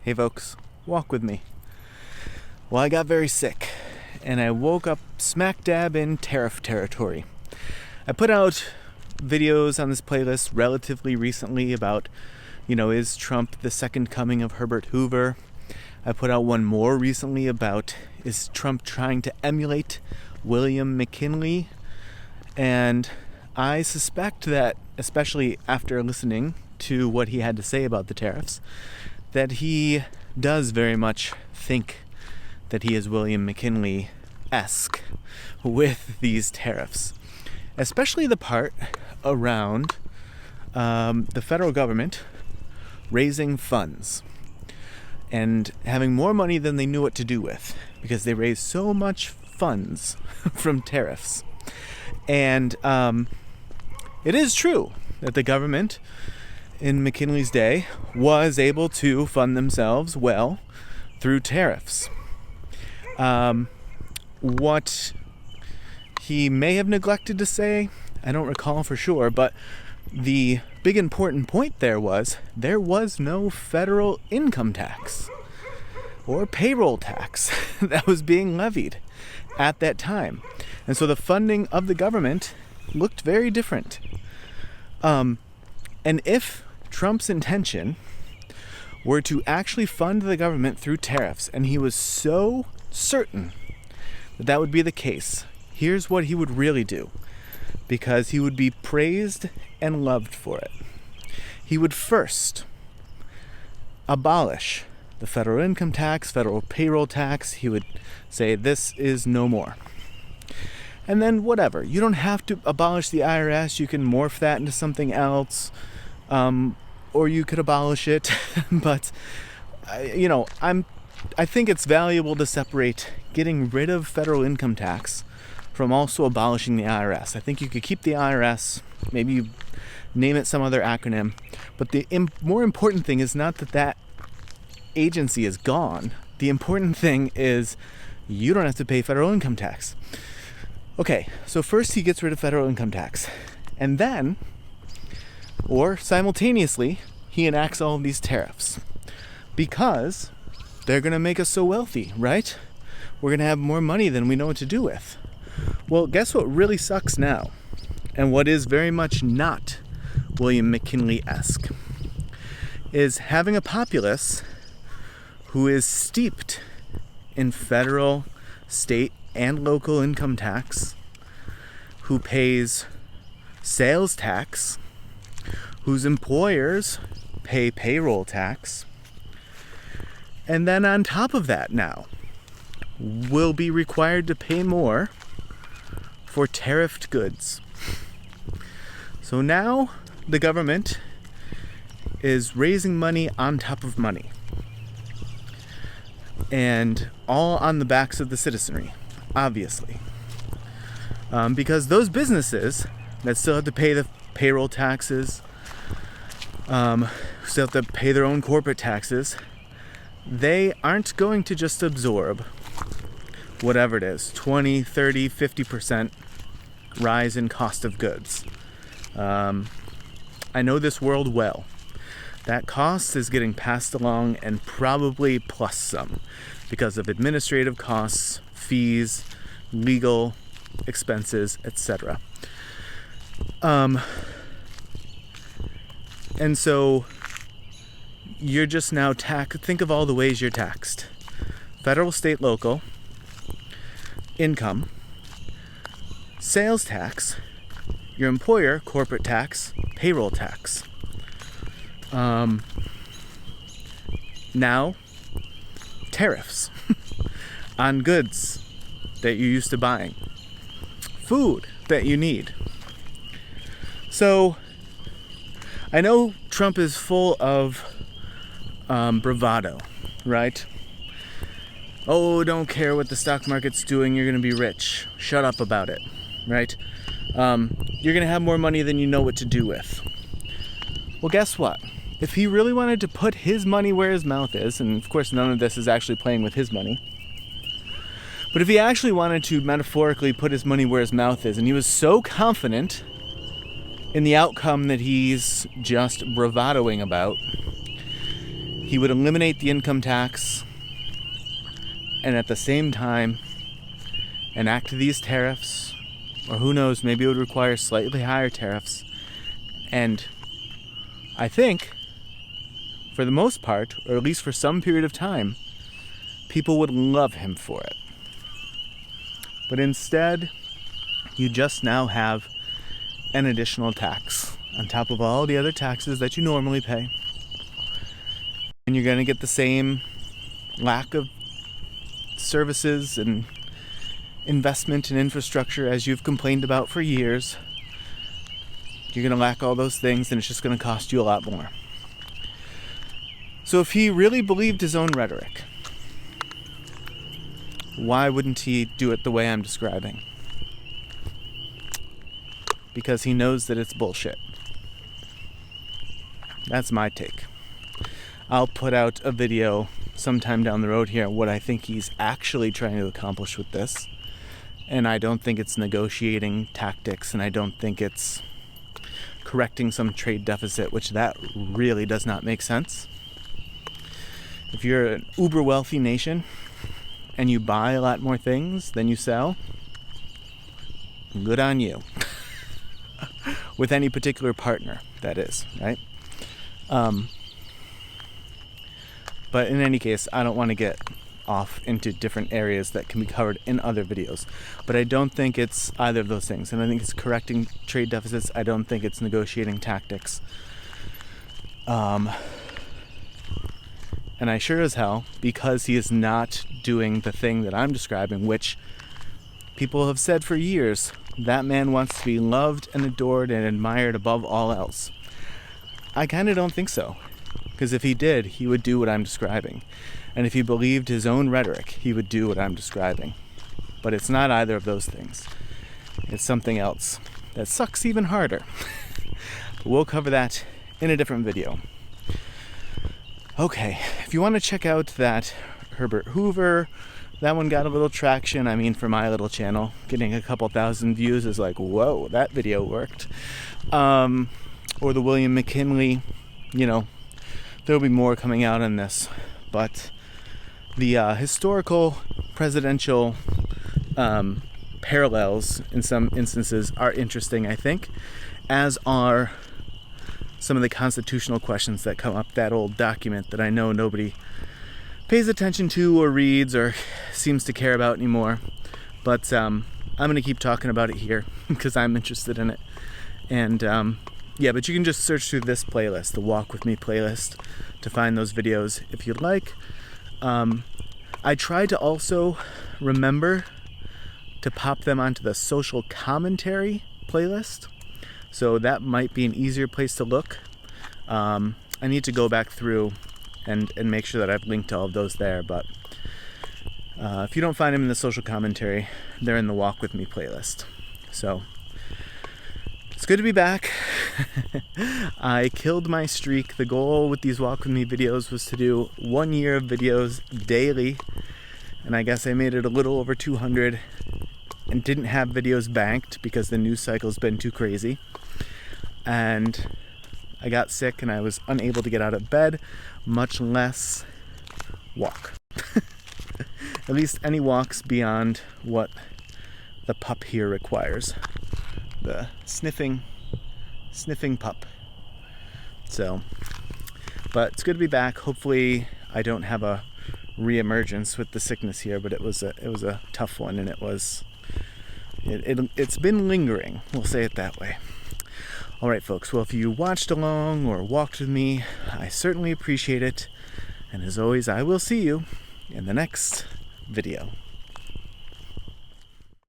Hey folks, walk with me. Well, I got very sick, and I woke up smack dab in tariff territory. I put out videos on this playlist relatively recently about, is Trump the second coming of Herbert Hoover? I put out one more recently about, is Trump trying to emulate William McKinley? And I suspect that, especially after listening to what he had to say about the tariffs, that he does very much think that he is William McKinley-esque with these tariffs. Especially the part around the federal government raising funds and having more money than they knew what to do with because they raised so much funds from tariffs. And it is true that the government in McKinley's day was able to fund themselves well through tariffs. What he may have neglected to say, I don't recall for sure, but the big important point there was no federal income tax or payroll tax that was being levied at that time. And so the funding of the government looked very different. And if Trump's intention were to actually fund the government through tariffs, and he was so certain that that would be the case, here's what he would really do, because he would be praised and loved for it. He would first abolish the federal income tax, federal payroll tax. He would say, this is no more. And then whatever. You don't have to abolish the IRS. You can morph that into something else. Or you could abolish it. But, I think it's valuable to separate getting rid of federal income tax from also abolishing the IRS. I think you could keep the IRS, maybe you name it some other acronym. But the more important thing is not that agency is gone. The important thing is you don't have to pay federal income tax. Okay, so first he gets rid of federal income tax. And then, or simultaneously, he enacts all of these tariffs. Because they're going to make us so wealthy, right? We're going to have more money than we know what to do with. Well, guess what really sucks now? And what is very much not William McKinley-esque is having a populace who is steeped in federal, state, and local income tax, who pays sales tax, whose employers pay payroll tax, and then on top of that now will be required to pay more for tariffed goods. So now the government is raising money on top of money, and all on the backs of the citizenry, obviously. Because those businesses that still have to pay the payroll taxes, still have to pay their own corporate taxes, they aren't going to just absorb whatever it is, 20, 30, 50% rise in cost of goods. I know this world well. That cost is getting passed along, and probably plus some, because of administrative costs, fees, legal expenses, etc. And so you're just now think of all the ways you're taxed. Federal, state, local, income, sales tax, your employer, corporate tax, payroll tax. Now, tariffs on goods that you're used to buying, food that you need. So, I know Trump is full of bravado, right? Oh, don't care what the stock market's doing, you're going to be rich. Shut up about it, right? You're going to have more money than you know what to do with. Well, guess what? If he really wanted to put his money where his mouth is, and of course none of this is actually playing with his money, but if he actually wanted to metaphorically put his money where his mouth is, and he was so confident in the outcome that he's just bravadoing about, he would eliminate the income tax and at the same time enact these tariffs, or who knows, maybe it would require slightly higher tariffs. And I think, for the most part, or at least for some period of time, people would love him for it. But instead, you just now have an additional tax on top of all the other taxes that you normally pay. And you're going to get the same lack of services and investment in infrastructure as you've complained about for years. You're going to lack all those things, and it's just going to cost you a lot more. So if he really believed his own rhetoric, why wouldn't he do it the way I'm describing? Because he knows that it's bullshit. That's my take. I'll put out a video sometime down the road here what I think he's actually trying to accomplish with this. And I don't think it's negotiating tactics, and I don't think it's correcting some trade deficit, which that really does not make sense. If you're an uber wealthy nation and you buy a lot more things than you sell, good on you. With any particular partner, that is, right? But in any case, I don't want to get off into different areas that can be covered in other videos. But I don't think it's either of those things. And I think it's correcting trade deficits. I don't think it's negotiating tactics. And I sure as hell, because he is not doing the thing that I'm describing, which people have said for years, that man wants to be loved and adored and admired above all else. I kind of don't think so. Because if he did, he would do what I'm describing. And if he believed his own rhetoric, he would do what I'm describing. But it's not either of those things. It's something else that sucks even harder. But we'll cover that in a different video. Okay, if you want to check out that Herbert Hoover, that one got a little traction. I mean, for my little channel, getting a couple thousand views is like, whoa, that video worked. Or the William McKinley, there'll be more coming out on this. But the historical presidential parallels in some instances are interesting, I think, as are some of the constitutional questions that come up. That old document that I know nobody pays attention to or reads or seems to care about anymore. But I'm going to keep talking about it here because I'm interested in it. And but you can just search through this playlist, the Walk With Me playlist, to find those videos if you'd like. I try to also remember to pop them onto the social commentary playlist. So that might be an easier place to look. I need to go back through and make sure that I've linked all of those there. But if you don't find them in the social commentary, they're in the Walk With Me playlist. So it's good to be back. I killed my streak. The goal with these Walk With Me videos was to do 1 year of videos daily. And I guess I made it a little over 200 and didn't have videos banked because the news cycle's been too crazy. And I got sick and I was unable to get out of bed, much less walk. At least any walks beyond what the pup here requires. The sniffing pup. So, but it's good to be back. Hopefully I don't have a reemergence with the sickness here, but it was a tough one, and it's been lingering. We'll say it that way. All right, folks. Well, if you watched along or walked with me, I certainly appreciate it. And as always, I will see you in the next video.